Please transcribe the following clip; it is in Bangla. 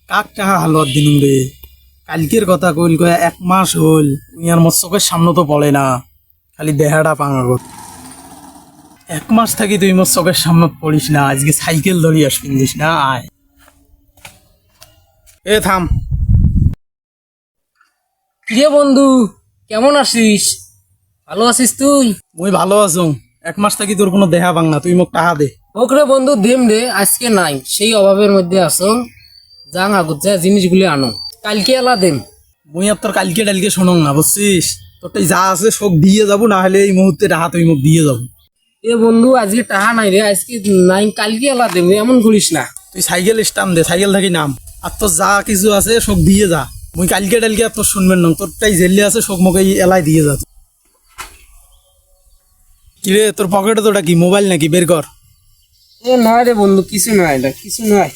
কাক টাকা হালুয়ার দিন রে। কালকের কথা কইল কয়া 1 মাস হল তুই আর মোর চোখের সামনে তো পড়ে না, খালি দেহাটা পাঙা গো। 1 মাস থাকি তুই মোর চোখের সামনে পড়িস না, আজকে সাইকেল ধরি আসবিস না। আয় এ থাম। কিরে বন্ধু, কেমন আছিস? ভালো আছিস তুই? মুই ভালো আছো। 1 মাস থাকি তোর কোনো দেহা পাং না, তুই মোক টাকা দে। ওকরে বন্ধু দেম রে, আজকে নাই, সেই অভাবের মধ্যে আছো। যাং আগুত যা জিনিসগুলি আনো, কালকে এলা দেম। মুই আর তোর কালকে টালকে শোনং না, বুঝছিস? তোরটাই যা আছে সব দিয়ে যাবো, না হলে এই মুহূর্তে টাকা তুই মোক দিয়ে যাবো। এ বন্ধু আজকে টাহা নাই রে, আজকে নাই, কালকে এলা দেম, এমন করিস না। তুই সাইকেল স্টাম দে, সাইকেল থাকি নাম। আর তোর যা কিছু আছে সব দিয়ে যা। মুই কালকে টালকে আর তোর শুনবেন না, তোরটাই জেলে আছে সব মোক এই এলাই দিয়ে যা। কিরে তোর পকেটে তোটা কি মোবাইল নাকি? বের কর। এ নয় রে বন্ধু, কিছু নয়, এটা কিছু নয়।